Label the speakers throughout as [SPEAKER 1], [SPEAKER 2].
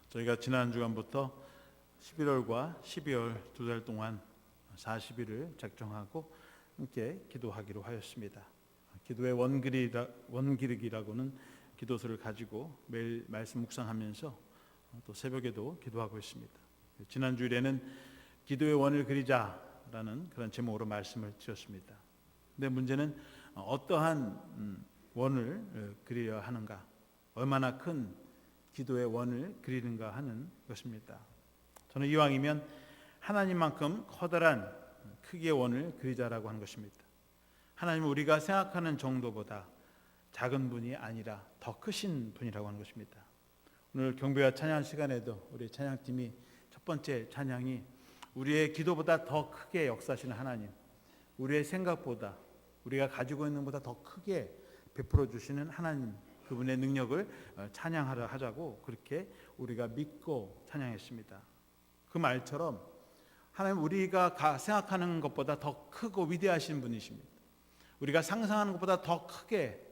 [SPEAKER 1] 저희가 지난 주간부터 11월과 12월 두 달 동안 40일을 작정하고 함께 기도하기로 하였습니다. 기도의 원기르기라고는 기도서를 가지고 매일 말씀 묵상하면서 또 새벽에도 기도하고 있습니다. 지난 주일에는 기도의 원을 그리자라는 그런 제목으로 말씀을 드렸습니다. 근데 문제는 어떠한 원을 그려야 하는가, 얼마나 큰 기도의 원을 그리는가 하는 것입니다. 저는 이왕이면 하나님만큼 커다란 크기의 원을 그리자라고 하는 것입니다. 하나님은 우리가 생각하는 정도보다 작은 분이 아니라 더 크신 분이라고 하는 것입니다. 오늘 경배와 찬양 시간에도 우리 찬양팀이 첫 번째 찬양이 우리의 기도보다 더 크게 역사하시는 하나님, 우리의 생각보다, 우리가 가지고 있는 것보다 더 크게 베풀어 주시는 하나님, 그분의 능력을 찬양하려 하자고 그렇게 우리가 믿고 찬양했습니다. 그 말처럼 하나님, 우리가 생각하는 것보다 더 크고 위대하신 분이십니다. 우리가 상상하는 것보다 더 크게,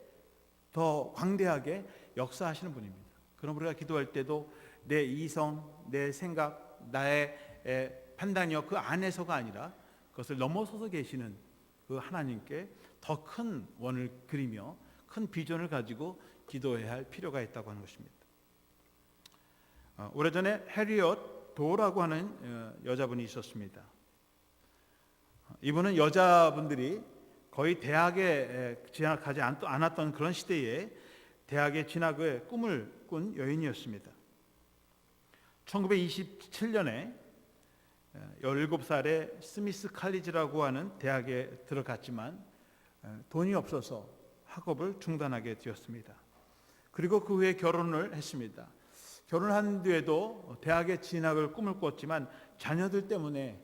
[SPEAKER 1] 더 광대하게 역사하시는 분입니다. 그럼 우리가 기도할 때도 내 이성, 내 생각, 나의 판단이요, 그 안에서가 아니라 그것을 넘어서서 계시는 그 하나님께 더 큰 원을 그리며 큰 비전을 가지고 기도해야 할 필요가 있다고 하는 것입니다. 오래전에 해리엇 도라고 하는 여자분이 있었습니다. 이분은 여자분들이 거의 대학에 진학하지 않았던 그런 시대에 대학에 진학의 꿈을 꾼 여인이었습니다. 1927년에 17살에 스미스 칼리지라고 하는 대학에 들어갔지만 돈이 없어서 학업을 중단하게 되었습니다. 그리고 그 후에 결혼을 했습니다. 결혼한 뒤에도 대학에 진학을 꿈을 꿨지만 자녀들 때문에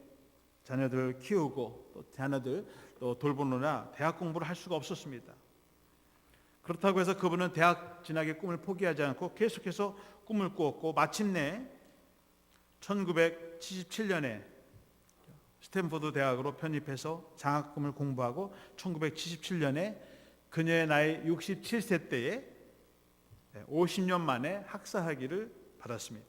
[SPEAKER 1] 자녀들을 키우고 또 자녀들 또 돌보느라 대학 공부를 할 수가 없었습니다. 그렇다고 해서 그분은 대학 진학의 꿈을 포기하지 않고 계속해서 꿈을 꾸었고 마침내 1977년에 스탠포드 대학으로 편입해서 장학금을 공부하고 1977년에 그녀의 나이 67세 때에 50년 만에 학사학위를 받았습니다.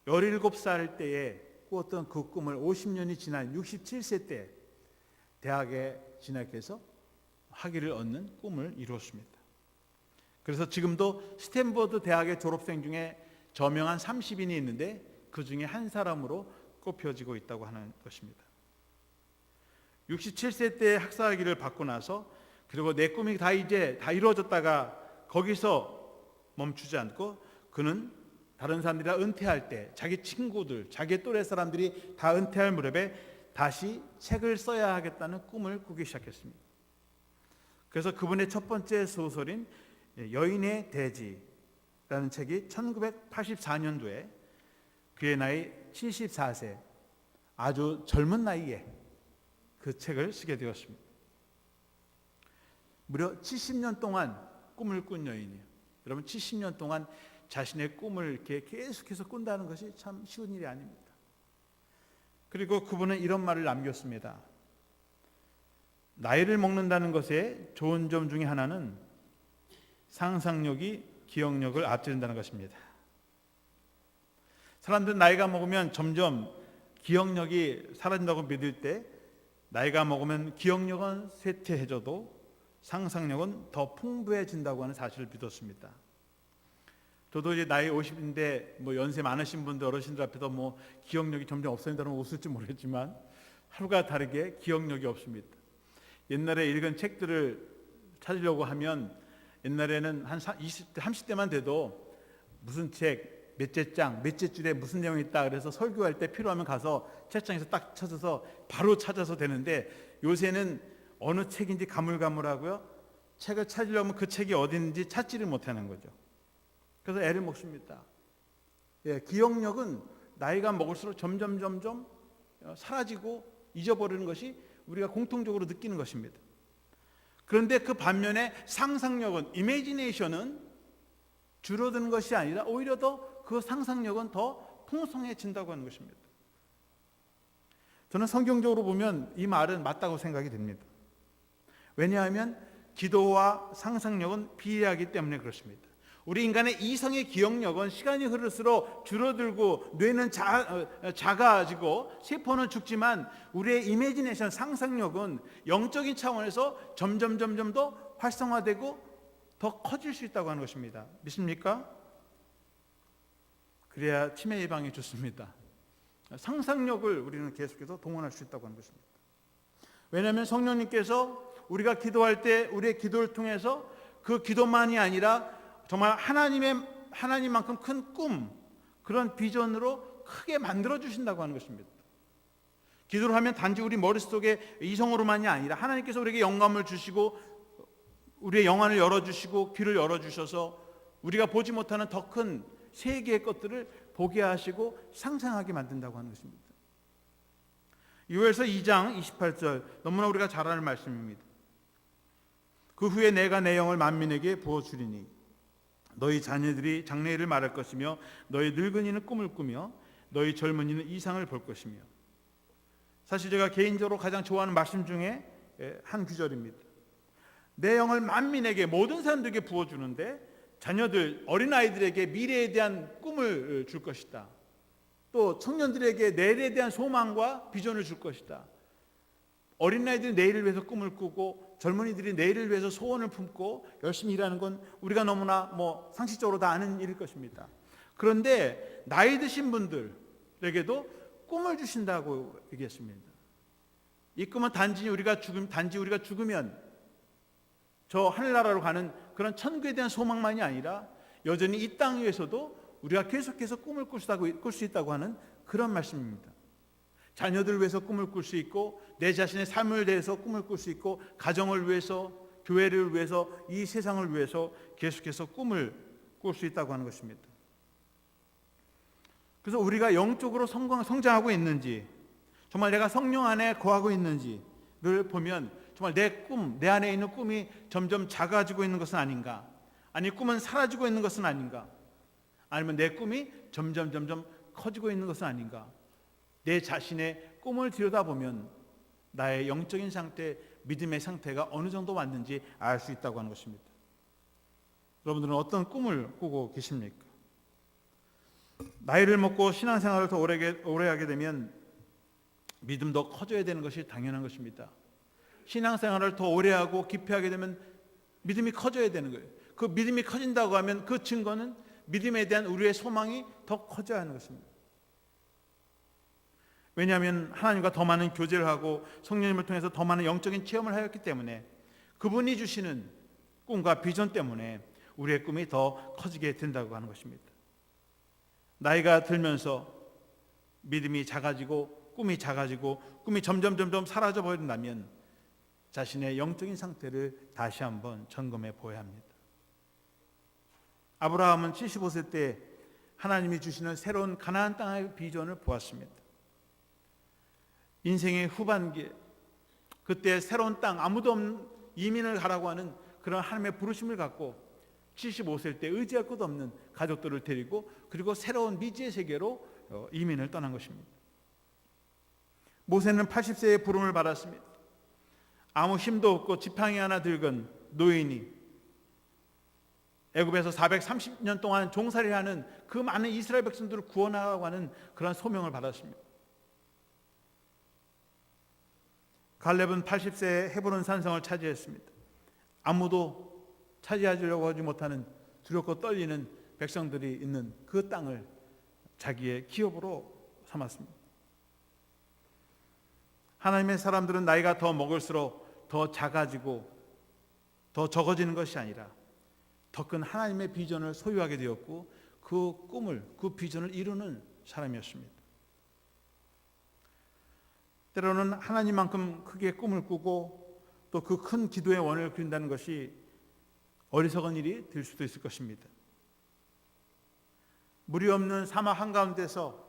[SPEAKER 1] 17살 때에 꾸었던 그 꿈을 50년이 지난 67세 때 대학에 진학해서 학위를 얻는 꿈을 이루었습니다. 그래서 지금도 스탠포드 대학의 졸업생 중에 저명한 30인이 있는데 그 중에 한 사람으로 꼽혀지고 있다고 하는 것입니다. 67세 때 학사학위를 받고 나서 그리고 내 꿈이 이제 다 이루어졌다가 거기서 멈추지 않고 그는 다른 사람들이 다 은퇴할 때 자기 친구들, 자기 또래 사람들이 다 은퇴할 무렵에 다시 책을 써야 하겠다는 꿈을 꾸기 시작했습니다. 그래서 그분의 첫 번째 소설인 여인의 대지라는 책이 1984년도에 그의 나이 74세, 아주 젊은 나이에 그 책을 쓰게 되었습니다. 무려 70년 동안 꿈을 꾼 여인이에요. 여러분, 70년 동안 자신의 꿈을 이렇게 계속해서 꾼다는 것이 참 쉬운 일이 아닙니다. 그리고 그분은 이런 말을 남겼습니다. 나이를 먹는다는 것의 좋은 점 중에 하나는 상상력이 기억력을 앞지른다는 것입니다. 사람들은 나이가 먹으면 점점 기억력이 사라진다고 믿을 때 나이가 먹으면 기억력은 쇠퇴해져도 상상력은 더 풍부해진다고 하는 사실을 믿었습니다. 저도 이제 나이 50인데 연세 많으신 분들, 어르신들 앞에서 기억력이 점점 없어진다는 건 웃을지 모르겠지만 하루가 다르게 기억력이 없습니다. 옛날에 읽은 책들을 찾으려고 하면 옛날에는 한 20대, 30대만 돼도 무슨 책, 몇째 장, 몇째 줄에 무슨 내용이 있다 그래서 설교할 때 필요하면 가서 책장에서 딱 찾아서 바로 찾아서 되는데 요새는 어느 책인지 가물가물하고요. 책을 찾으려면 그 책이 어디 있는지 찾지를 못하는 거죠. 그래서 애를 먹습니다. 기억력은 나이가 먹을수록 점점 사라지고 잊어버리는 것이 우리가 공통적으로 느끼는 것입니다. 그런데 그 반면에 상상력은, 이미지네이션은 줄어드는 것이 아니라 오히려 더 그 상상력은 더 풍성해진다고 하는 것입니다. 저는 성경적으로 보면 이 말은 맞다고 생각이 됩니다. 왜냐하면 기도와 상상력은 비례하기 때문에 그렇습니다. 우리 인간의 이성의 기억력은 시간이 흐를수록 줄어들고 뇌는 작아지고 세포는 죽지만 우리의 이미지네이션 상상력은 영적인 차원에서 점점 더 활성화되고 더 커질 수 있다고 하는 것입니다. 믿습니까? 그래야 치매 예방이 좋습니다. 상상력을 우리는 계속해서 동원할 수 있다고 하는 것입니다. 왜냐하면 성령님께서 우리가 기도할 때 우리의 기도를 통해서 그 기도만이 아니라 정말 하나님만큼 큰 꿈, 그런 비전으로 크게 만들어 주신다고 하는 것입니다. 기도를 하면 단지 우리 머릿속에 이성으로만이 아니라 하나님께서 우리에게 영감을 주시고 우리의 영안을 열어주시고 귀를 열어주셔서 우리가 보지 못하는 더 큰 세계의 것들을 보게 하시고 상상하게 만든다고 하는 것입니다. 요엘서 2장 28절, 너무나 우리가 잘 아는 말씀입니다. 그 후에 내가 내 영을 만민에게 부어주리니 너희 자녀들이 장래일을 말할 것이며 너희 늙은이는 꿈을 꾸며 너희 젊은이는 이상을 볼 것이며. 사실 제가 개인적으로 가장 좋아하는 말씀 중에 한 구절입니다. 내 영을 만민에게, 모든 사람들에게 부어주는데 자녀들, 어린아이들에게 미래에 대한 꿈을 줄 것이다. 또 청년들에게 내일에 대한 소망과 비전을 줄 것이다. 어린아이들이 내일을 위해서 꿈을 꾸고 젊은이들이 내일을 위해서 소원을 품고 열심히 일하는 건 우리가 너무나 상식적으로 다 아는 일일 것입니다. 그런데 나이 드신 분들에게도 꿈을 주신다고 얘기했습니다. 이 꿈은 단지 우리가 죽으면 저 하늘나라로 가는 그런 천국에 대한 소망만이 아니라 여전히 이 땅 위에서도 우리가 계속해서 꿈을 꿀 수 있다고 하는 그런 말씀입니다. 자녀들을 위해서 꿈을 꿀 수 있고 내 자신의 삶을 대해서 꿈을 꿀 수 있고 가정을 위해서, 교회를 위해서, 이 세상을 위해서 계속해서 꿈을 꿀 수 있다고 하는 것입니다. 그래서 우리가 영적으로 성장하고 있는지, 정말 내가 성령 안에 거하고 있는지를 보면 정말 내 안에 있는 꿈이 점점 작아지고 있는 것은 아닌가, 아니 꿈은 사라지고 있는 것은 아닌가, 아니면 내 꿈이 점점 커지고 있는 것은 아닌가. 내 자신의 꿈을 들여다보면 나의 영적인 상태, 믿음의 상태가 어느 정도 왔는지 알 수 있다고 하는 것입니다. 여러분들은 어떤 꿈을 꾸고 계십니까? 나이를 먹고 신앙생활을 더 오래 하게 되면 믿음도 커져야 되는 것이 당연한 것입니다. 신앙생활을 더 오래 하고 깊이 하게 되면 믿음이 커져야 되는 거예요. 그 믿음이 커진다고 하면 그 증거는 믿음에 대한 우리의 소망이 더 커져야 하는 것입니다. 왜냐하면 하나님과 더 많은 교제를 하고 성령님을 통해서 더 많은 영적인 체험을 하였기 때문에 그분이 주시는 꿈과 비전 때문에 우리의 꿈이 더 커지게 된다고 하는 것입니다. 나이가 들면서 믿음이 작아지고 꿈이 점점 사라져 버린다면 자신의 영적인 상태를 다시 한번 점검해 보아야 합니다. 아브라함은 75세 때 하나님이 주시는 새로운 가나안 땅의 비전을 보았습니다. 인생의 후반기에 그때 새로운 땅, 아무도 없는 이민을 가라고 하는 그런 하나님의 부르심을 갖고 75세 때 의지할 것 없는 가족들을 데리고 그리고 새로운 미지의 세계로 이민을 떠난 것입니다. 모세는 80세의 부름을 받았습니다. 아무 힘도 없고 지팡이 하나 들건 노인이 애굽에서 430년 동안 종살이를 하는 그 많은 이스라엘 백성들을 구원하라고 하는 그런 소명을 받았습니다. 갈렙은 80세에 헤브론 산성을 차지했습니다. 아무도 차지하려고 하지 못하는 두렵고 떨리는 백성들이 있는 그 땅을 자기의 기업으로 삼았습니다. 하나님의 사람들은 나이가 더 먹을수록 더 작아지고 더 적어지는 것이 아니라 더 큰 하나님의 비전을 소유하게 되었고 그 꿈을, 그 비전을 이루는 사람이었습니다. 때로는 하나님만큼 크게 꿈을 꾸고 또 그 큰 기도의 원을 그린다는 것이 어리석은 일이 될 수도 있을 것입니다. 물이 없는 사막 한가운데서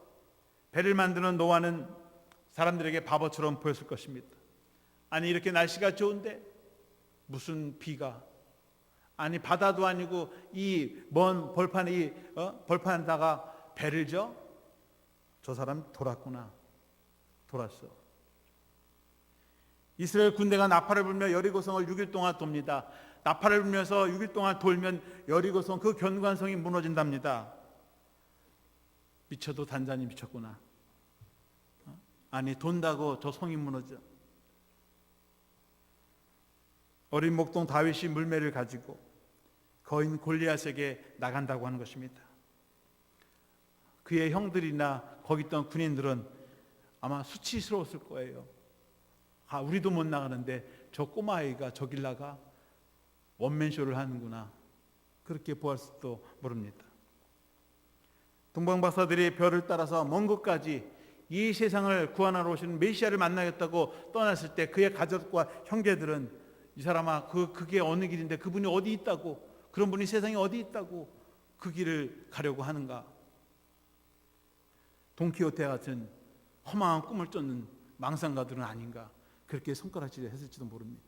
[SPEAKER 1] 배를 만드는 노아는 사람들에게 바보처럼 보였을 것입니다. 아니 이렇게 날씨가 좋은데 무슨 비가, 아니 바다도 아니고 이 먼 벌판에 벌판에다가 배를 져? 저 사람 돌았구나. 돌았어. 이스라엘 군대가 나팔을 불며 여리고성을 6일 동안 돕니다. 나팔을 불면서 6일 동안 돌면 여리고성 그 견관성이 무너진답니다. 미쳐도 단단히 미쳤구나. 아니 돈다고 저 성이 무너져. 어린 목동 다윗이 물매를 가지고 거인 골리앗에게 나간다고 하는 것입니다. 그의 형들이나 거기 있던 군인들은 아마 수치스러웠을 거예요. 우리도 못 나가는데 저 꼬마아이가 저길 나가 원맨쇼를 하는구나. 그렇게 보았을지도 모릅니다. 동방박사들이 별을 따라서 먼 곳까지 이 세상을 구원하러 오시는 메시아를 만나겠다고 떠났을 때 그의 가족과 형제들은 이 사람아 그게 어느 길인데 그분이 어디 있다고, 그런 분이 세상에 어디 있다고 그 길을 가려고 하는가. 돈키호테 같은 허망한 꿈을 쫓는 망상가들은 아닌가, 그렇게 손가락질을 했을지도 모릅니다.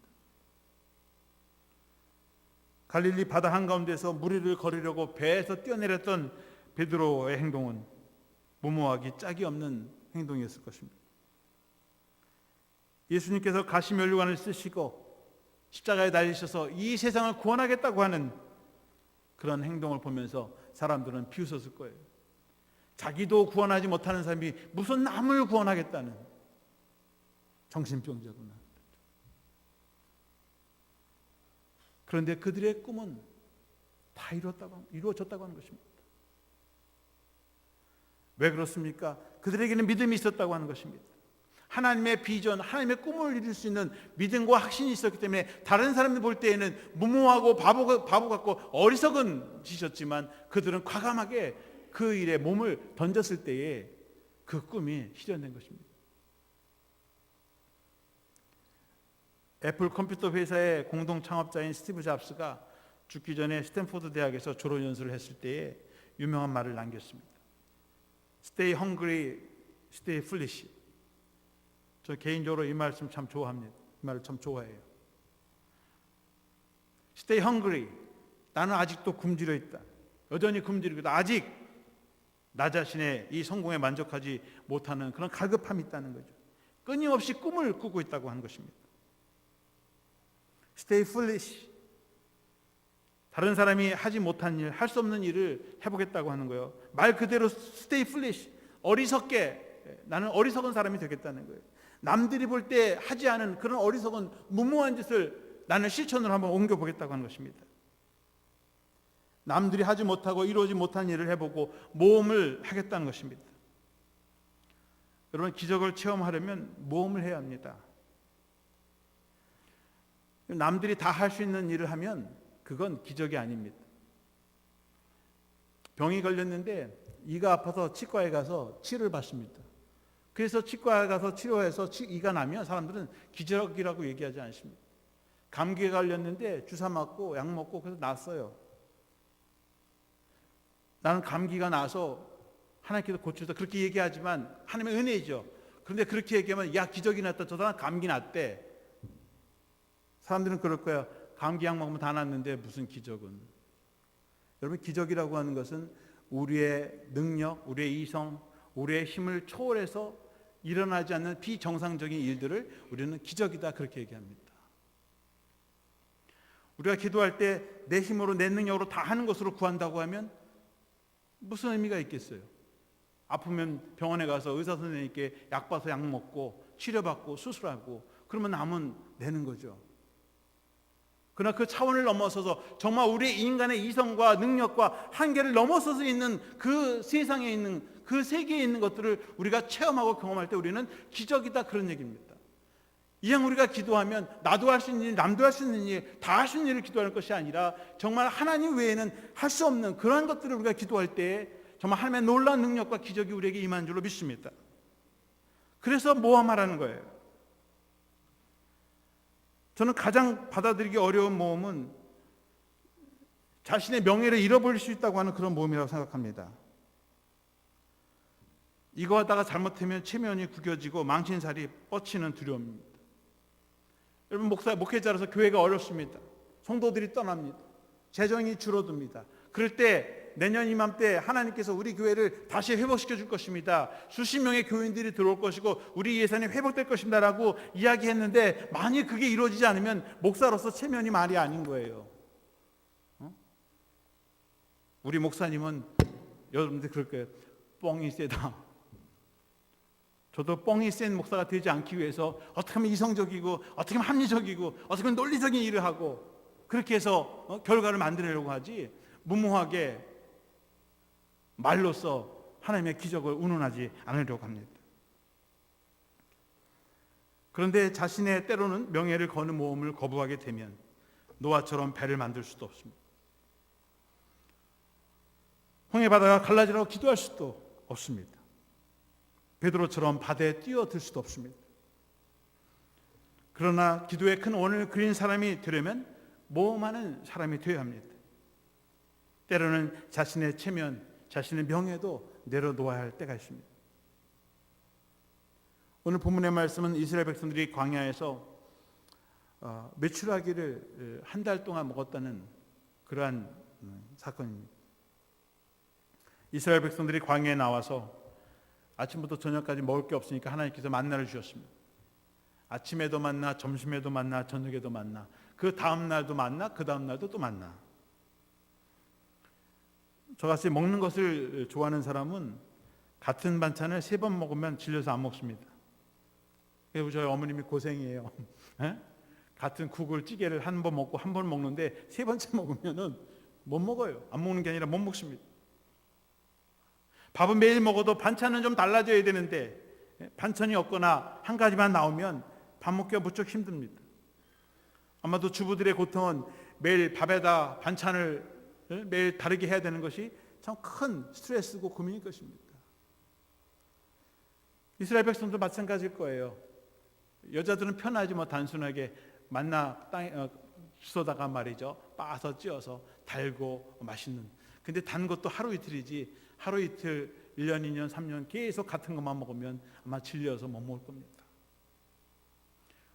[SPEAKER 1] 갈릴리 바다 한가운데서 무리를 거르려고 배에서 뛰어내렸던 베드로의 행동은 무모하기 짝이 없는 행동이었을 것입니다. 예수님께서 가시면류관을 쓰시고 십자가에 달리셔서 이 세상을 구원하겠다고 하는 그런 행동을 보면서 사람들은 비웃었을 거예요. 자기도 구원하지 못하는 사람이 무슨 남을 구원하겠다는, 정신병자구나. 그런데 그들의 꿈은 다 이루어졌다고 하는 것입니다. 왜 그렇습니까? 그들에게는 믿음이 있었다고 하는 것입니다. 하나님의 비전, 하나님의 꿈을 이룰 수 있는 믿음과 확신이 있었기 때문에 다른 사람들 볼 때에는 무모하고 바보 같고 어리석은 짓이었지만 그들은 과감하게 그 일에 몸을 던졌을 때에 그 꿈이 실현된 것입니다. 애플 컴퓨터 회사의 공동 창업자인 스티브 잡스가 죽기 전에 스탠포드 대학에서 졸업 연수를 했을 때에 유명한 말을 남겼습니다. Stay hungry, stay foolish. 저 개인적으로 이 말씀 참 좋아합니다. 이 말을 참 좋아해요. Stay hungry. 나는 아직도 굶주려 있다. 여전히 굶주리고 있다. 아직 나 자신의 이 성공에 만족하지 못하는 그런 갈급함이 있다는 거죠. 끊임없이 꿈을 꾸고 있다고 하는 것입니다. Stay foolish. 다른 사람이 하지 못한 일, 할 수 없는 일을 해보겠다고 하는 거예요. 말 그대로 stay foolish. 어리석게, 나는 어리석은 사람이 되겠다는 거예요. 남들이 볼 때 하지 않은 그런 어리석은 무모한 짓을 나는 실천으로 한번 옮겨보겠다고 하는 것입니다. 남들이 하지 못하고 이루어지 못한 일을 해보고 모험을 하겠다는 것입니다. 여러분, 기적을 체험하려면 모험을 해야 합니다. 남들이 다 할 수 있는 일을 하면 그건 기적이 아닙니다. 병이 걸렸는데 이가 아파서 치과에 가서 치료를 받습니다. 그래서 치과에 가서 치료해서 이가 나면 사람들은 기적이라고 얘기하지 않습니다. 감기에 걸렸는데 주사 맞고 약 먹고 그래서 낫어요. 나는 감기가 나서 하나님께서 고쳐서 그렇게 얘기하지만 하나님의 은혜이죠. 그런데 그렇게 얘기하면 야 기적이 났다, 저 사람 감기 났대. 사람들은 그럴 거야. 감기 약 먹으면 다 낫는데 무슨 기적은. 여러분, 기적이라고 하는 것은 우리의 능력, 우리의 이성, 우리의 힘을 초월해서 일어나지 않는 비정상적인 일들을 우리는 기적이다, 그렇게 얘기합니다. 우리가 기도할 때 내 힘으로 내 능력으로 다 하는 것으로 구한다고 하면 무슨 의미가 있겠어요? 아프면 병원에 가서 의사 선생님께 약 봐서 약 먹고 치료받고 수술하고 그러면 남은 내는 거죠. 그러나 그 차원을 넘어서서 정말 우리 인간의 이성과 능력과 한계를 넘어서서 있는 그 세상에 있는 그 세계에 있는 것들을 우리가 체험하고 경험할 때 우리는 기적이다, 그런 얘기입니다. 이왕 우리가 기도하면 나도 할 수 있는 일, 남도 할 수 있는 일, 다 할 수 있는 일을 기도하는 것이 아니라 정말 하나님 외에는 할 수 없는 그러한 것들을 우리가 기도할 때 정말 하나님의 놀라운 능력과 기적이 우리에게 임한 줄로 믿습니다. 그래서 모험하라는 거예요. 저는 가장 받아들이기 어려운 모험은 자신의 명예를 잃어버릴 수 있다고 하는 그런 모험이라고 생각합니다. 이거 하다가 잘못하면 체면이 구겨지고 망신살이 뻗치는 두려움입니다. 여러분, 목회자로서 교회가 어렵습니다. 성도들이 떠납니다. 재정이 줄어듭니다. 그럴 때 내년 이맘때 하나님께서 우리 교회를 다시 회복시켜 줄 것입니다. 수십 명의 교인들이 들어올 것이고 우리 예산이 회복될 것입니다라고 이야기했는데 만약 그게 이루어지지 않으면 목사로서 체면이 말이 아닌 거예요. 우리 목사님은 여러분들 그럴 거예요. 뻥이 세다. 저도 뻥이 센 목사가 되지 않기 위해서 어떻게 하면 이성적이고 어떻게 하면 합리적이고 어떻게 하면 논리적인 일을 하고 그렇게 해서 결과를 만들려고 하지, 무모하게 말로써 하나님의 기적을 운운하지 않으려고 합니다. 그런데 자신의 때로는 명예를 거는 모험을 거부하게 되면 노아처럼 배를 만들 수도 없습니다. 홍해 바다가 갈라지라고 기도할 수도 없습니다. 베드로처럼 바다에 뛰어들 수도 없습니다. 그러나 기도의 큰 원을 그린 사람이 되려면 모험하는 사람이 되어야 합니다. 때로는 자신의 체면, 자신의 명예도 내려놓아야 할 때가 있습니다. 오늘 본문의 말씀은 이스라엘 백성들이 광야에서 메추라기를 한 달 동안 먹었다는 그러한 사건입니다. 이스라엘 백성들이 광야에 나와서 아침부터 저녁까지 먹을 게 없으니까 하나님께서 만나를 주셨습니다. 아침에도 만나, 점심에도 만나, 저녁에도 만나, 그 다음 날도 만나, 그 다음 날도 또 만나. 저같이 먹는 것을 좋아하는 사람은 같은 반찬을 3번 먹으면 질려서 안 먹습니다. 그래서 저희 어머님이 고생이에요. 같은 국을, 찌개를 한 번 먹고 한 번 먹는데 3번째 먹으면은 못 먹어요. 안 먹는 게 아니라 못 먹습니다. 밥은 매일 먹어도 반찬은 좀 달라져야 되는데 반찬이 없거나 한 가지만 나오면 밥 먹기가 무척 힘듭니다. 아마도 주부들의 고통은 매일 밥에다 반찬을 매일 다르게 해야 되는 것이 참 큰 스트레스고 고민일 것입니다. 이스라엘 백성도 마찬가지일 거예요. 여자들은 편하지 뭐 단순하게 만나 땅에 주워다가 말이죠, 빻아서 찧어서 달고 맛있는. 근데 단 것도 하루 이틀이지 하루 이틀 1년 2년 3년 계속 같은 것만 먹으면 아마 질려서 못 먹을 겁니다.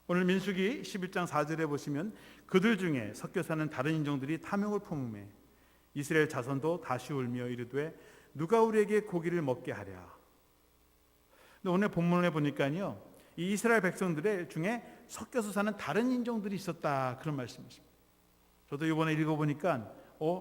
[SPEAKER 1] 오늘 민수기 11장 4절에 보시면 그들 중에 섞여 사는 다른 인종들이 탐욕을 품음에 이스라엘 자손도 다시 울며 이르되 누가 우리에게 고기를 먹게 하랴. 근데 오늘 본문에 보니까요, 이 이스라엘 백성들의 중에 섞여서 사는 다른 인종들이 있었다, 그런 말씀이십니다. 저도 이번에 읽어보니까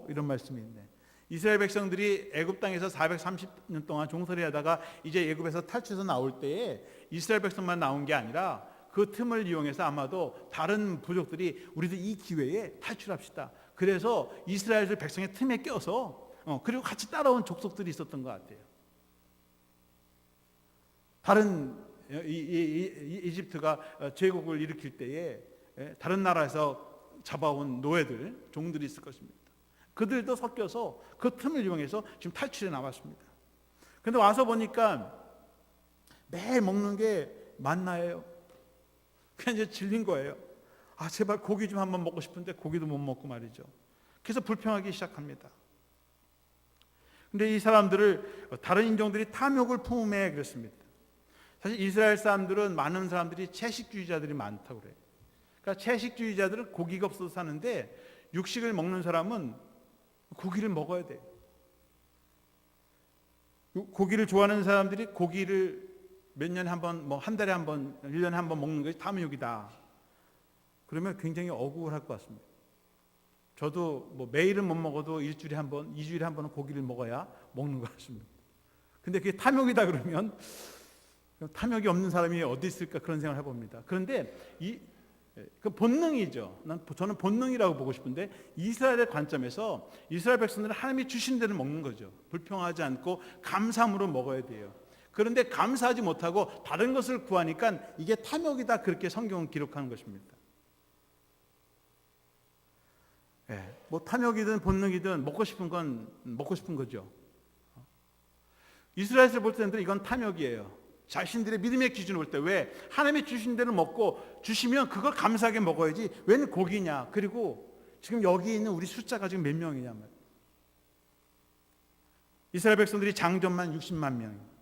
[SPEAKER 1] 이런 말씀이 있네. 이스라엘 백성들이 애굽 땅에서 430년 동안 종살이 하다가 이제 애굽에서 탈출해서 나올 때에 이스라엘 백성만 나온 게 아니라 그 틈을 이용해서 아마도 다른 부족들이 우리도 이 기회에 탈출합시다. 그래서 이스라엘 백성의 틈에 껴서 그리고 같이 따라온 족속들이 있었던 것 같아요. 다른 이집트가 제국을 일으킬 때에 다른 나라에서 잡아온 노예들, 종들이 있을 것입니다. 그들도 섞여서 그 틈을 이용해서 지금 탈출해 나왔습니다. 그런데 와서 보니까 매일 먹는 게 만나예요. 그냥 이제 질린 거예요. 제발 고기 좀 한번 먹고 싶은데 고기도 못 먹고 말이죠. 그래서 불평하기 시작합니다. 근데 이 사람들을 다른 인종들이 탐욕을 품음에 그랬습니다. 사실 이스라엘 사람들은, 많은 사람들이 채식주의자들이 많다고 그래요. 그러니까 채식주의자들은 고기가 없어서 사는데 육식을 먹는 사람은 고기를 먹어야 돼요. 고기를 좋아하는 사람들이 고기를 몇 년에 한 번, 뭐 한 달에 한 번, 1년에 한 번 먹는 것이 탐욕이다. 그러면 굉장히 억울할 것 같습니다. 저도 뭐 매일은 못 먹어도 일주일에 한 번, 2주일에 한 번은 고기를 먹어야 먹는 것 같습니다. 근데 그게 탐욕이다 그러면 탐욕이 없는 사람이 어디 있을까, 그런 생각을 해봅니다. 그런데 그 본능이죠. 저는 본능이라고 보고 싶은데, 이스라엘의 관점에서 이스라엘 백성들은 하나님이 주신 대로 먹는 거죠. 불평하지 않고 감사함으로 먹어야 돼요. 그런데 감사하지 못하고 다른 것을 구하니까 이게 탐욕이다, 그렇게 성경은 기록하는 것입니다. 뭐 탐욕이든 본능이든 먹고 싶은 건 먹고 싶은 거죠. 이스라엘에서 볼 때는 이건 탐욕이에요. 자신들의 믿음의 기준을 볼 때, 왜 하나님이 주신 대로 먹고 주시면 그걸 감사하게 먹어야지 웬 고기냐. 그리고 지금 여기 있는 우리 숫자가 지금 몇 명이냐 말이에요. 이스라엘 백성들이 장전만 60만 명,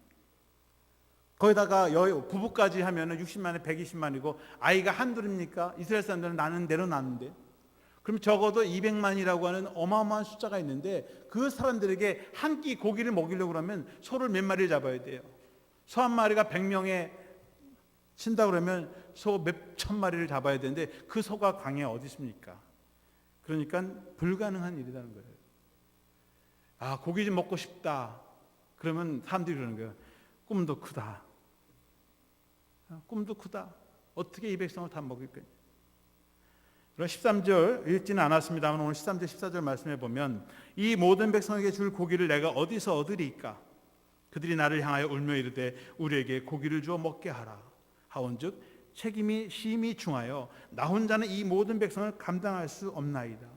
[SPEAKER 1] 거기다가 부부까지 하면은 60만에 120만이고 아이가 한둘입니까? 이스라엘 사람들은 나는 대로 낳는데, 그럼 적어도 200만이라고 하는 어마어마한 숫자가 있는데 그 사람들에게 한 끼 고기를 먹이려고 그러면 소를 몇 마리를 잡아야 돼요. 소 한 마리가 100명에 친다 그러면 소 몇천 마리를 잡아야 되는데 그 소가 강에 어디 있습니까? 그러니까 불가능한 일이라는 거예요. 아, 고기 좀 먹고 싶다. 그러면 사람들이 그러는 거예요. 꿈도 크다. 꿈도 크다. 어떻게 이 백성을 다 먹일 거냐. 13절 읽지는 않았습니다만 오늘 13절 14절 말씀해 보면 이 모든 백성에게 줄 고기를 내가 어디서 얻으리까? 그들이 나를 향하여 울며 이르되 우리에게 고기를 주어 먹게 하라 하온즉 책임이 심히 중하여 나 혼자는 이 모든 백성을 감당할 수 없나이다.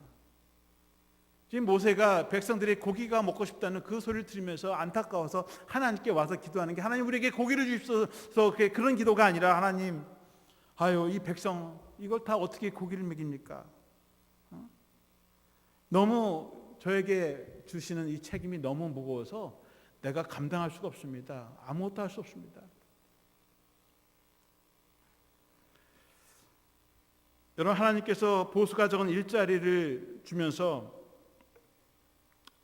[SPEAKER 1] 지금 모세가 백성들이 고기가 먹고 싶다는 그 소리를 들으면서 안타까워서 하나님께 와서 기도하는 게 하나님 우리에게 고기를 주십시오 그런 기도가 아니라 하나님 아유 이 백성 이걸 다 어떻게 고기를 먹입니까? 너무 저에게 주시는 이 책임이 너무 무거워서 내가 감당할 수가 없습니다. 아무것도 할 수 없습니다. 여러분 하나님께서 보수가 적은 일자리를 주면서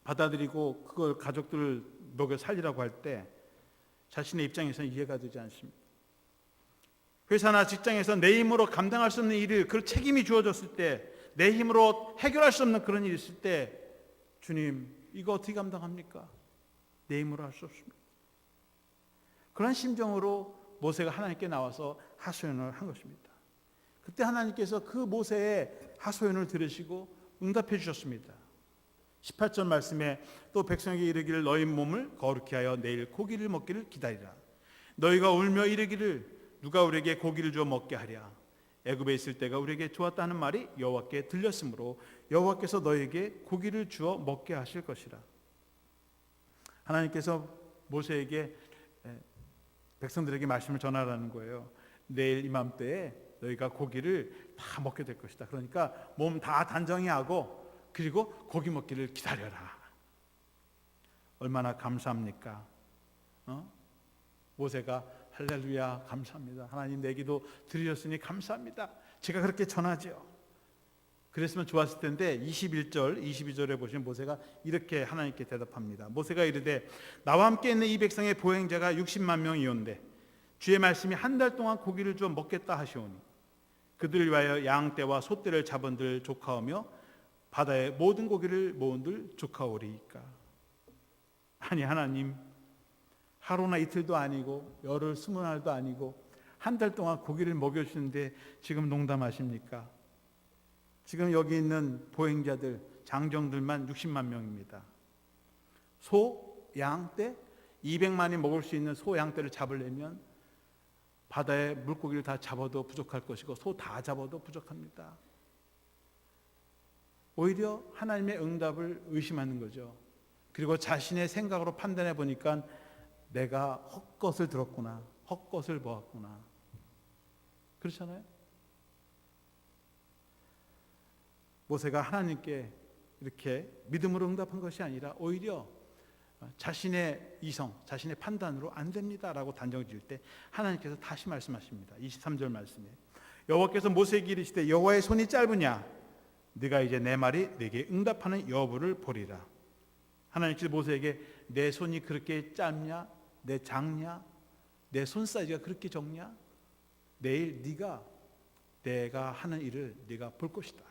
[SPEAKER 1] 받아들이고 그걸 가족들을 먹여 살리라고 할 때 자신의 입장에서는 이해가 되지 않습니다. 회사나 직장에서 내 힘으로 감당할 수 없는 일을 그 책임이 주어졌을 때 내 힘으로 해결할 수 없는 그런 일이 있을 때 주님 이거 어떻게 감당합니까? 내 힘으로 할 수 없습니다. 그런 심정으로 모세가 하나님께 나와서 하소연을 한 것입니다. 그때 하나님께서 그 모세의 하소연을 들으시고 응답해 주셨습니다. 18절 말씀에 또 백성에게 이르기를 너희 몸을 거룩히 하여 내일 고기를 먹기를 기다리라. 너희가 울며 이르기를 누가 우리에게 고기를 주어 먹게 하랴. 애굽에 있을 때가 우리에게 좋았다는 말이 여호와께 들렸으므로 여호와께서 너희에게 고기를 주어 먹게 하실 것이라. 하나님께서 모세에게 백성들에게 말씀을 전하라는 거예요. 내일 이맘때에 너희가 고기를 다 먹게 될 것이다. 그러니까 몸 다 단정히 하고 그리고 고기 먹기를 기다려라. 얼마나 감사합니까? 모세가 할렐루야 감사합니다. 하나님 내 기도 들으셨으니 감사합니다. 제가 그렇게 전하죠. 그랬으면 좋았을 텐데 21절 22절에 보시면 모세가 이렇게 하나님께 대답합니다. 모세가 이르되 나와 함께 있는 이 백성의 보행자가 60만 명이온데 주의 말씀이 한 달 동안 고기를 좀 먹겠다 하시오니 그들을 위하여 양떼와 소떼를 잡은들 조카오며 바다에 모든 고기를 모은들 조카오리이까. 아니 하나님 하루나 이틀도 아니고 열흘 20날도 아니고 한 달 동안 고기를 먹여주시는데 지금 농담하십니까? 지금 여기 있는 보행자들 장정들만 60만 명입니다. 소, 양, 떼 200만이 먹을 수 있는 소, 양, 떼를 잡으려면 바다에 물고기를 다 잡아도 부족할 것이고 소 다 잡아도 부족합니다. 오히려 하나님의 응답을 의심하는 거죠. 그리고 자신의 생각으로 판단해 보니까 내가 헛것을 들었구나, 헛것을 보았구나. 그렇잖아요? 모세가 하나님께 이렇게 믿음으로 응답한 것이 아니라 오히려 자신의 이성, 자신의 판단으로 안 됩니다라고 단정 지을 때 하나님께서 다시 말씀하십니다. 23절 말씀에 여호와께서 모세에게 이르시되 여호와의 손이 짧으냐 네가 이제 내 말이 네게 응답하는 여부를 보리라. 하나님께서 모세에게 내 손이 그렇게 짧냐, 내 작냐, 내 손 사이즈가 그렇게 적냐? 내일 네가 내가 하는 일을 네가 볼 것이다.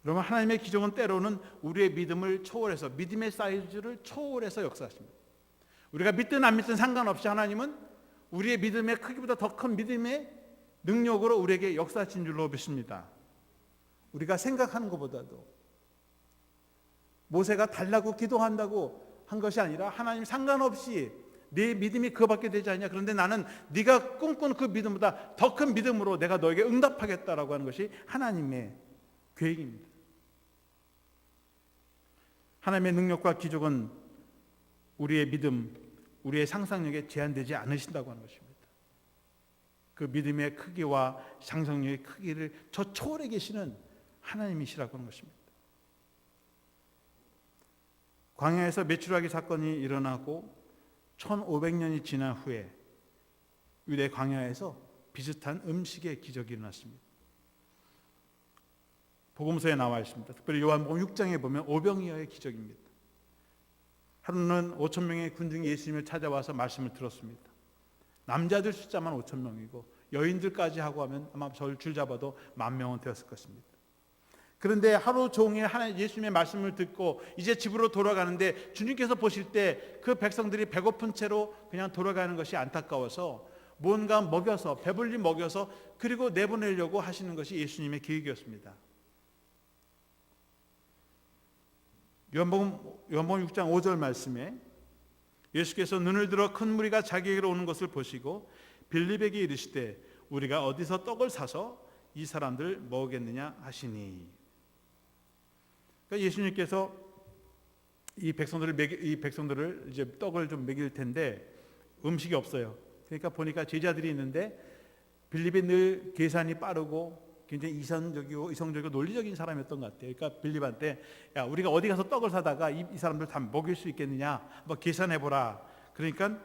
[SPEAKER 1] 여러분 하나님의 기적은 때로는 우리의 믿음을 초월해서 믿음의 사이즈를 초월해서 역사하십니다. 우리가 믿든 안 믿든 상관없이 하나님은 우리의 믿음의 크기보다 더 큰 믿음의 능력으로 우리에게 역사하신 줄로 믿습니다. 우리가 생각하는 것보다도 모세가 달라고 기도한다고 한 것이 아니라 하나님 상관없이 네 믿음이 그거밖에 되지 않냐. 그런데 나는 네가 꿈꾸는 그 믿음보다 더 큰 믿음으로 내가 너에게 응답하겠다라고 하는 것이 하나님의 계획입니다. 하나님의 능력과 기적은 우리의 믿음, 우리의 상상력에 제한되지 않으신다고 하는 것입니다. 그 믿음의 크기와 상상력의 크기를 저 초월해 계시는 하나님이시라고 하는 것입니다. 광야에서 메추라기 사건이 일어나고 1500년이 지난 후에 유대 광야에서 비슷한 음식의 기적이 일어났습니다. 복음서에 나와 있습니다. 특별히 요한복음 6장에 보면 오병이어의 기적입니다. 하루는 5천 명의 군중이 예수님을 찾아와서 말씀을 들었습니다. 남자들 숫자만 5천 명이고 여인들까지 하고 하면 아마 줄 잡아도 10,000명은 되었을 것입니다. 그런데 하루 종일 예수님의 말씀을 듣고 이제 집으로 돌아가는데 주님께서 보실 때 그 백성들이 배고픈 채로 그냥 돌아가는 것이 안타까워서 뭔가 먹여서 배불리 먹여서 그리고 내보내려고 하시는 것이 예수님의 계획이었습니다. 요한복음 6장 5절 말씀에 예수께서 눈을 들어 큰 무리가 자기에게로 오는 것을 보시고 빌립에게 이르시되 우리가 어디서 떡을 사서 이 사람들 먹겠느냐 하시니. 그러니까 예수님께서 이 백성들을 이제 떡을 좀 먹일 텐데 음식이 없어요. 그러니까 보니까 제자들이 있는데 빌립이 늘 계산이 빠르고 굉장히 이성적이고 논리적인 사람이었던 것 같아요. 그러니까 빌립한테 야 우리가 어디 가서 떡을 사다가 이 사람들 다 먹일 수 있겠느냐 한번 계산해보라. 그러니까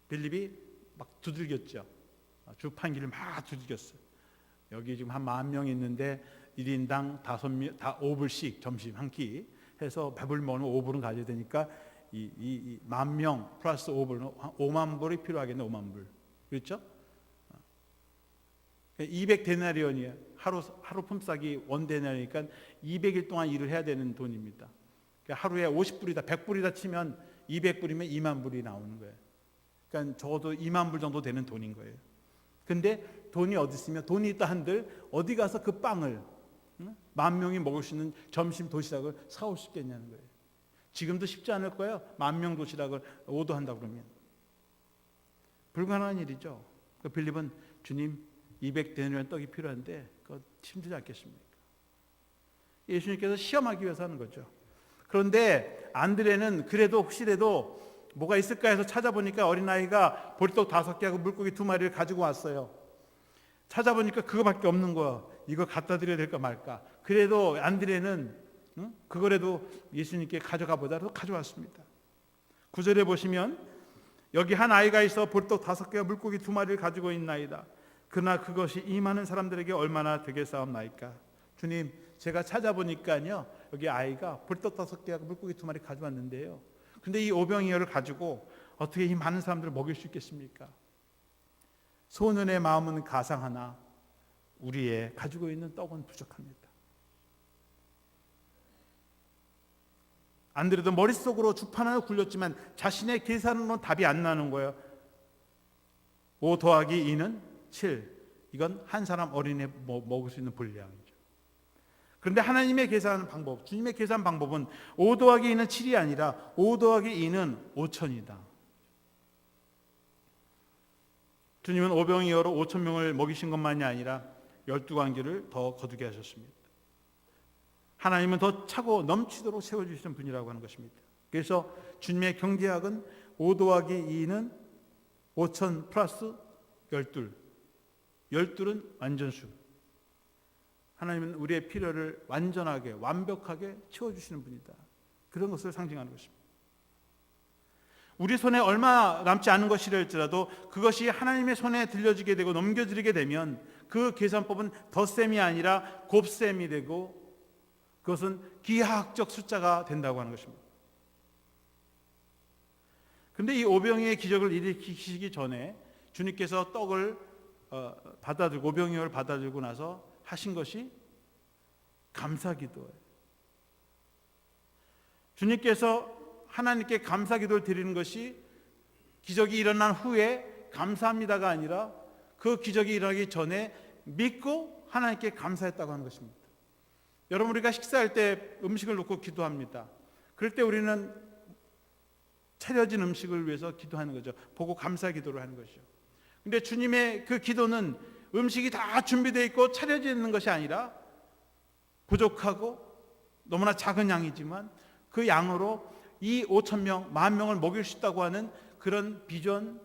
[SPEAKER 1] 빌립이 막 두들겼죠. 주판기를 막 두들겼어요. 여기 지금 한 10,000명 있는데 1인당 5명, 다 5불씩 점심 한 끼 해서 배불리 먹으면 5불은 가져야 되니까 이 10,000명 플러스 5불은 5만 불이 필요하겠네. 5만 불. 그렇죠? 200데나리온이에요. 하루 품삯이 1데나리오니까 200일 동안 일을 해야 되는 돈입니다. 하루에 50불이다 100불이다 치면 200불이면 2만 불이 나오는 거예요. 그러니까 적어도 2만 불 정도 되는 돈인 거예요. 근데 돈이 어디 있으면 돈이 있다 한들 어디 가서 그 빵을 10,000명이 먹을 수 있는 점심 도시락을 사올 수 있겠냐는 거예요. 지금도 쉽지 않을 거예요. 10,000명 도시락을 오도한다 그러면 불가능한 일이죠. 그 빌립은 주님 200데나리온 떡이 필요한데 그거 힘들지 않겠습니까? 예수님께서 시험하기 위해서 하는 거죠. 그런데 안드레는 그래도 혹시라도 뭐가 있을까 해서 찾아보니까 어린아이가 보리떡 5개하고 물고기 2마리를 가지고 왔어요. 찾아보니까 그거밖에 없는 거야. 이거 갖다 드려야 될까 말까. 그래도 안드레는 그거라도 예수님께 가져가 보자로 가져왔습니다. 9절에 보시면 여기 한 아이가 있어 보리떡 5개와 물고기 2마리를 가지고 있나이다. 그러나 그것이 이 많은 사람들에게 얼마나 되겠사옵나이까. 주님 제가 찾아보니까요 여기 아이가 보리떡 5개하고 물고기 2마리 가져왔는데요. 근데 이 오병이어를 가지고 어떻게 이 많은 사람들을 먹일 수 있겠습니까? 소년의 마음은 가상하나 우리의 가지고 있는 떡은 부족합니다. 안드레도 머릿속으로 주판을 굴렸지만 자신의 계산으로는 답이 안 나는 거예요. 5 더하기 2는 7. 이건 한 사람 어린애 먹을 수 있는 분량이죠. 그런데 하나님의 계산하는 방법, 주님의 계산 방법은 5 더하기 2는 7이 아니라 5 더하기 2는 5,000이다. 주님은 오병이어로 5,000명을 먹이신 것만이 아니라 12관기를 더 거두게 하셨습니다. 하나님은 더 차고 넘치도록 세워주시는 분이라고 하는 것입니다. 그래서 주님의 경제학은 5 더하기 2는 5,000 플러스 12. 12는 완전수. 하나님은 우리의 필요를 완전하게 완벽하게 채워주시는 분이다. 그런 것을 상징하는 것입니다. 우리 손에 얼마 남지 않은 것이랄지라도 그것이 하나님의 손에 들려지게 되고 넘겨드리게 되면 그 계산법은 덧셈이 아니라 곱셈이 되고 그것은 기하학적 숫자가 된다고 하는 것입니다. 그런데 이 오병이어의 기적을 일으키시기 전에 주님께서 떡을 받아들고 오병이어를 받아들고 나서 하신 것이 감사기도예요. 주님께서 하나님께 감사기도를 드리는 것이 기적이 일어난 후에 감사합니다가 아니라 그 기적이 일어나기 전에 믿고 하나님께 감사했다고 하는 것입니다. 여러분 우리가 식사할 때 음식을 놓고 기도합니다. 그럴 때 우리는 차려진 음식을 위해서 기도하는 거죠. 보고 감사기도를 하는 것이죠. 그런데 주님의 그 기도는 음식이 다 준비되어 있고 차려져 있는 것이 아니라 부족하고 너무나 작은 양이지만 그 양으로 이 5,000명, 10,000명을 먹일 수 있다고 하는 그런 비전,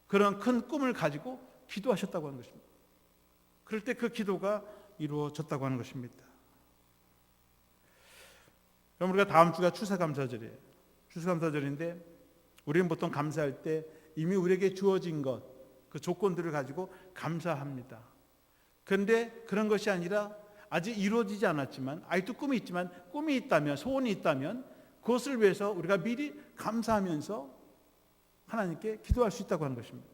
[SPEAKER 1] 그런 큰 꿈을 가지고 기도하셨다고 하는 것입니다. 그럴 때 그 기도가 이루어졌다고 하는 것입니다. 그럼 우리가 다음 주가 추수감사절이에요. 추수감사절인데 우리는 보통 감사할 때 이미 우리에게 주어진 것, 그 조건들을 가지고 감사합니다. 그런데 그런 것이 아니라 아직 이루어지지 않았지만 아직도 꿈이 있지만 꿈이 있다면 소원이 있다면 그것을 위해서 우리가 미리 감사하면서 하나님께 기도할 수 있다고 하는 것입니다.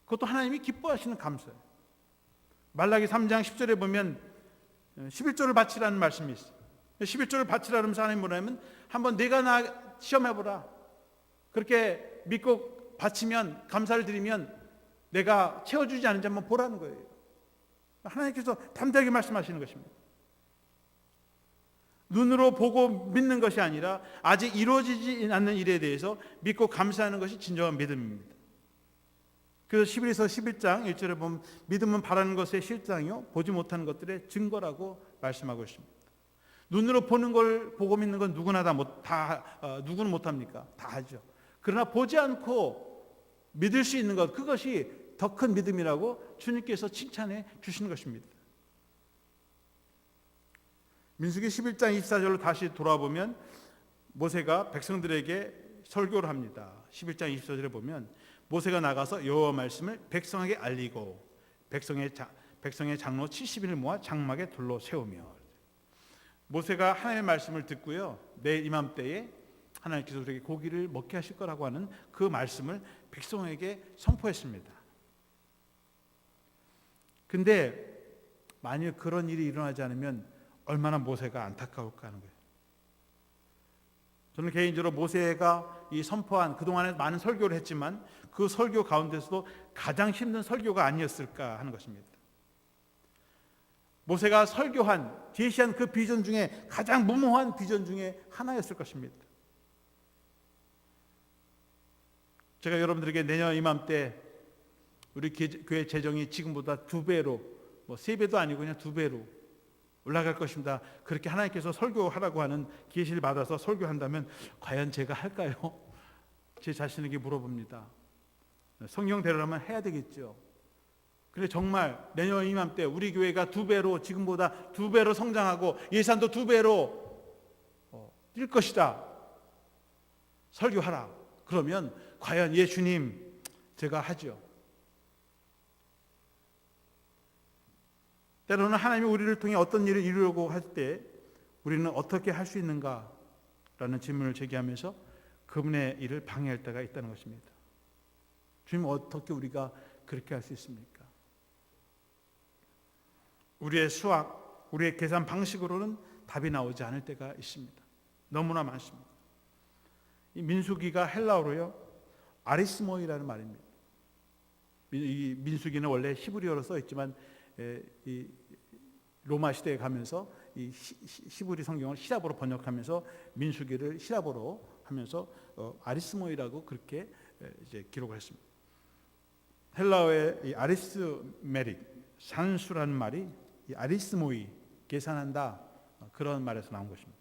[SPEAKER 1] 그것도 하나님이 기뻐하시는 감사예요. 말라기 3장 10절에 보면 11조를 바치라는 말씀이 있어요. 11조를 바치라는 하나님 뭐냐면 한번 내가 나 시험해보라. 그렇게 믿고 바치면 감사를 드리면 내가 채워주지 않은지 한번 보라는 거예요. 하나님께서 담대하게 말씀하시는 것입니다. 눈으로 보고 믿는 것이 아니라 아직 이루어지지 않는 일에 대해서 믿고 감사하는 것이 진정한 믿음입니다. 그래서 11에서 11장 1절에 보면 믿음은 바라는 것의 실상이요 보지 못하는 것들의 증거라고 말씀하고 있습니다. 눈으로 보는 걸 보고 믿는 건 누구나 누구는 못합니까? 다 하죠. 그러나 보지 않고 믿을 수 있는 것, 그것이 더 큰 믿음이라고 주님께서 칭찬해 주시는 것입니다. 민수기 11장 24절로 다시 돌아보면 모세가 백성들에게 설교를 합니다. 11장 24절에 보면 모세가 나가서 여호와 말씀을 백성에게 알리고 백성의 장로 70인을 모아 장막에 둘러 세우며. 모세가 하나님의 말씀을 듣고요, 내일 이맘때에 하나님께서 우리에게 고기를 먹게 하실 거라고 하는 그 말씀을 백성에게 선포했습니다. 근데 만일 그런 일이 일어나지 않으면 얼마나 모세가 안타까울까 하는 거예요. 저는 개인적으로 모세가 이 선포한 그동안에 많은 설교를 했지만 그 설교 가운데서도 가장 힘든 설교가 아니었을까 하는 것입니다. 모세가 설교한, 제시한 그 비전 중에 가장 무모한 비전 중에 하나였을 것입니다. 제가 여러분들에게 내년 이맘때 우리 교회 재정이 지금보다 2배로, 3배도 아니고 그냥 2배로 올라갈 것입니다. 그렇게 하나님께서 설교하라고 하는 계시를 받아서 설교한다면 과연 제가 할까요? 제 자신에게 물어봅니다. 성경대로라면 해야 되겠죠. 그런데 정말 내년 이맘때 우리 교회가 2배로, 지금보다 2배로 성장하고 예산도 2배로 뛸 것이다. 설교하라. 그러면 과연 예수님 제가 하죠. 때로는 하나님이 우리를 통해 어떤 일을 이루려고 할 때 우리는 어떻게 할 수 있는가라는 질문을 제기하면서 그분의 일을 방해할 때가 있다는 것입니다. 주님, 어떻게 우리가 그렇게 할 수 있습니까? 우리의 수학, 우리의 계산 방식으로는 답이 나오지 않을 때가 있습니다. 너무나 많습니다. 이 민수기가 헬라어로요 아리스모이라는 말입니다. 이 민수기는 원래 히브리어로 써 있지만 이 로마 시대에 가면서 이 히브리 성경을 시랍어로 번역하면서 민수기를 시랍어로 하면서 아리스모이라고 그렇게 이제 기록을 했습니다. 헬라어의 이 아리스메릭, 산수라는 말이 이 아리스모이, 계산한다, 그런 말에서 나온 것입니다.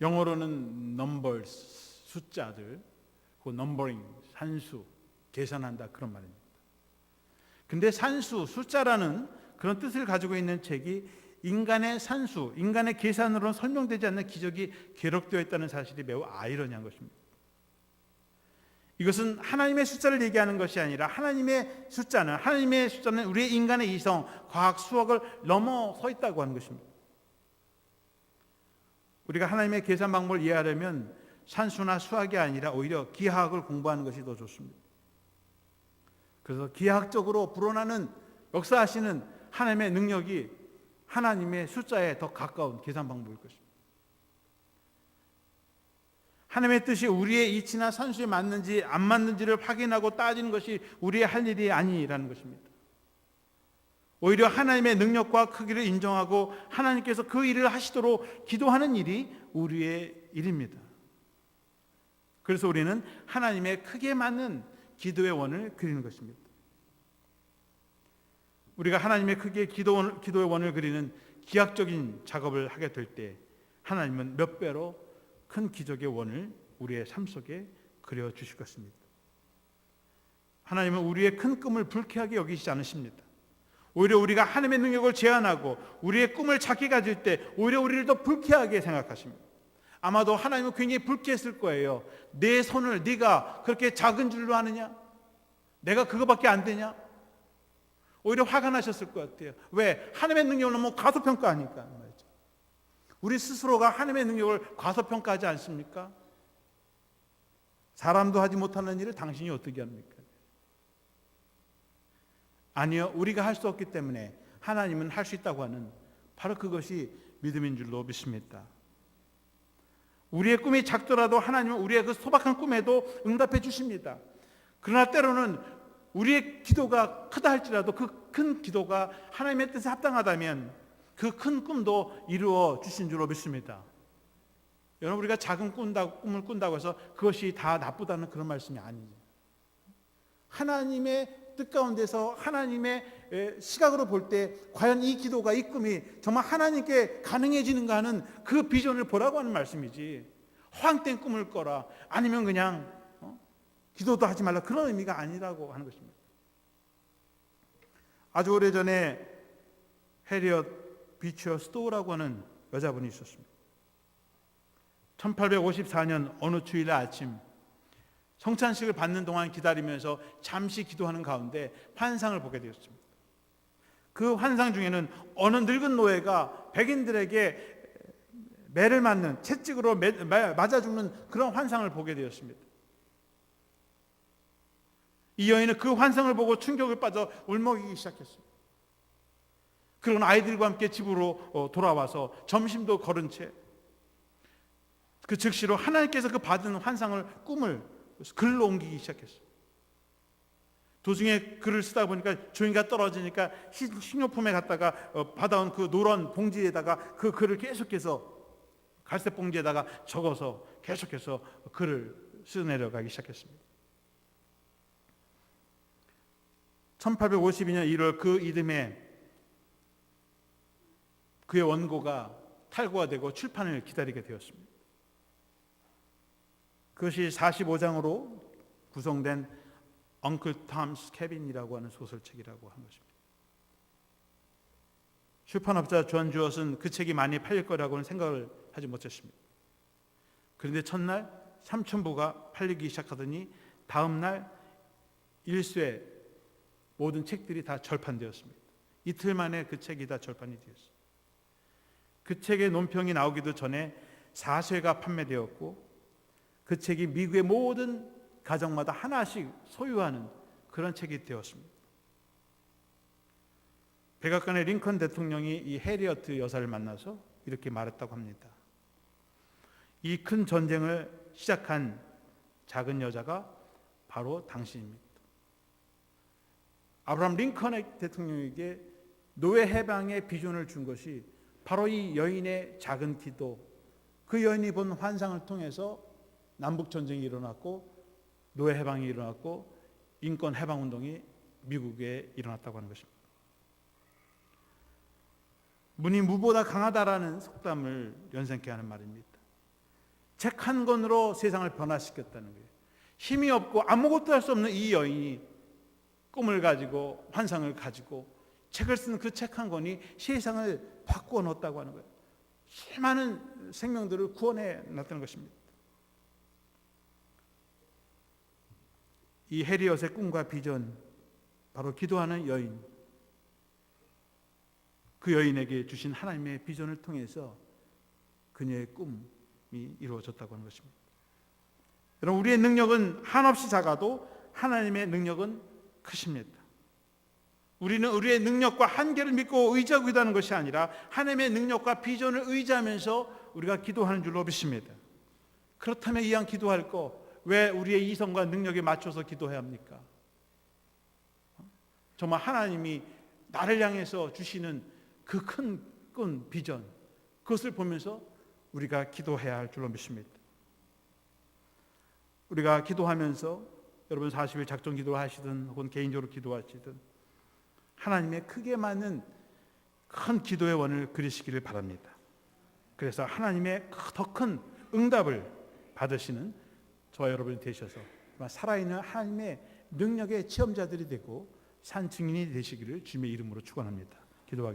[SPEAKER 1] 영어로는 numbers, 숫자들, 그 numbering, 산수, 계산한다, 그런 말입니다. 근데 산수, 숫자라는 그런 뜻을 가지고 있는 책이 인간의 산수, 인간의 계산으로는 설명되지 않는 기적이 기록되어 있다는 사실이 매우 아이러니한 것입니다. 이것은 하나님의 숫자를 얘기하는 것이 아니라 하나님의 숫자는 우리의 인간의 이성, 과학, 수학을 넘어서 있다고 하는 것입니다. 우리가 하나님의 계산 방법을 이해하려면 산수나 수학이 아니라 오히려 기하학을 공부하는 것이 더 좋습니다. 그래서 기하학적으로 불어나는 역사하시는 하나님의 능력이 하나님의 숫자에 더 가까운 계산 방법일 것입니다. 하나님의 뜻이 우리의 이치나 산수에 맞는지 안 맞는지를 확인하고 따지는 것이 우리의 할 일이 아니라는 것입니다. 오히려 하나님의 능력과 크기를 인정하고 하나님께서 그 일을 하시도록 기도하는 일이 우리의 일입니다. 그래서 우리는 하나님의 크기에 맞는 기도의 원을 그리는 것입니다. 우리가 하나님의 크기의 기도의 원을 그리는 기하학적인 작업을 하게 될 때 하나님은 몇 배로 큰 기적의 원을 우리의 삶 속에 그려주실 것입니다. 하나님은 우리의 큰 꿈을 불쾌하게 여기시지 않으십니다. 오히려 우리가 하나님의 능력을 제한하고 우리의 꿈을 작게 가질 때 오히려 우리를 더 불쾌하게 생각하십니다. 아마도 하나님은 굉장히 불쾌했을 거예요. 내 손을 네가 그렇게 작은 줄로 하느냐? 내가 그거밖에 안 되냐? 오히려 화가 나셨을 것 같아요. 왜? 하나님의 능력을 너무 과소평가하니까 말이죠. 우리 스스로가 하나님의 능력을 과소평가하지 않습니까? 사람도 하지 못하는 일을 당신이 어떻게 합니까? 아니요, 우리가 할 수 없기 때문에 하나님은 할 수 있다고 하는 바로 그것이 믿음인 줄로 믿습니다. 우리의 꿈이 작더라도 하나님은 우리의 그 소박한 꿈에도 응답해 주십니다. 그러나 때로는 우리의 기도가 크다 할지라도 그 큰 기도가 하나님의 뜻에 합당하다면 그 큰 꿈도 이루어 주신 줄로 믿습니다. 여러분, 우리가 작은 꿈을 꾼다고 해서 그것이 다 나쁘다는 그런 말씀이 아니죠. 하나님의 뜻 가운데서 하나님의 시각으로 볼 때 과연 이 기도가, 이 꿈이 정말 하나님께 가능해지는가 하는 그 비전을 보라고 하는 말씀이지, 허황된 꿈을 꿔라, 아니면 그냥 기도도 하지 말라, 그런 의미가 아니라고 하는 것입니다. 아주 오래전에 해리엇 비처 스토우라고 하는 여자분이 있었습니다. 1854년 어느 주일날 아침 성찬식을 받는 동안 기다리면서 잠시 기도하는 가운데 환상을 보게 되었습니다. 그 환상 중에는 어느 늙은 노예가 백인들에게 매를 맞는, 채찍으로 맞아 죽는 그런 환상을 보게 되었습니다. 이 여인은 그 환상을 보고 충격을 빠져 울먹이기 시작했습니다. 그런 아이들과 함께 집으로 돌아와서 점심도 거른 채 그 즉시로 하나님께서 그 받은 환상을, 꿈을 글로 옮기기 시작했어요. 도중에 글을 쓰다 보니까 종이가 떨어지니까 식료품에 갖다가 받아온 그 노란 봉지에다가 그 글을 계속해서 갈색 봉지에다가 적어서 계속해서 글을 써내려가기 시작했습니다. 1852년 1월 그 이듬해 그의 원고가 탈고가 되고 출판을 기다리게 되었습니다. 그것이 45장으로 구성된 엉클 톰스 캐빈이라고 하는 소설책이라고 한 것입니다. 출판업자 존 주엇은 그 책이 많이 팔릴 거라고는 생각을 하지 못했습니다. 그런데 첫날 3,000부가 팔리기 시작하더니 다음 날 일쇄 모든 책들이 다 절판되었습니다. 이틀 만에 그 책이 다 절판이 되었습니다. 그 책의 논평이 나오기도 전에 4쇄가 판매되었고 그 책이 미국의 모든 가정마다 하나씩 소유하는 그런 책이 되었습니다. 백악관의 링컨 대통령이 이 해리어트 여사를 만나서 이렇게 말했다고 합니다. 이 큰 전쟁을 시작한 작은 여자가 바로 당신입니다. 아브라함 링컨 대통령에게 노예 해방의 비전을 준 것이 바로 이 여인의 작은 기도, 그 여인이 본 환상을 통해서 남북전쟁이 일어났고 노예 해방이 일어났고 인권 해방 운동이 미국에 일어났다고 하는 것입니다. 문이 무보다 강하다라는 속담을 연상케 하는 말입니다. 책 한 권으로 세상을 변화시켰다는 거예요. 힘이 없고 아무것도 할 수 없는 이 여인이 꿈을 가지고 환상을 가지고 책을 쓰는 그 책 한 권이 세상을 바꾸어 놓았다고 하는 거예요. 수많은 생명들을 구원해 놨다는 것입니다. 이 해리엇의 꿈과 비전, 바로 기도하는 여인, 그 여인에게 주신 하나님의 비전을 통해서 그녀의 꿈이 이루어졌다고 하는 것입니다. 여러분, 우리의 능력은 한없이 작아도 하나님의 능력은 크십니다. 우리는 우리의 능력과 한계를 믿고 의지하고 있다는 것이 아니라 하나님의 능력과 비전을 의지하면서 우리가 기도하는 줄로 믿습니다. 그렇다면 이왕 기도할 거 왜 우리의 이성과 능력에 맞춰서 기도해야 합니까? 정말 하나님이 나를 향해서 주시는 그 큰 꿈, 비전, 그것을 보면서 우리가 기도해야 할 줄로 믿습니다. 우리가 기도하면서 여러분 40일 작정 기도를 하시든 혹은 개인적으로 기도하시든 하나님의 크게 맞는 큰 기도의 원을 그리시기를 바랍니다. 그래서 하나님의 더 큰 응답을 받으시는 저와 여러분이 되셔서 살아있는 하나님의 능력의 체험자들이 되고 산 증인이 되시기를 주님의 이름으로 축원합니다. 기도하겠습니다.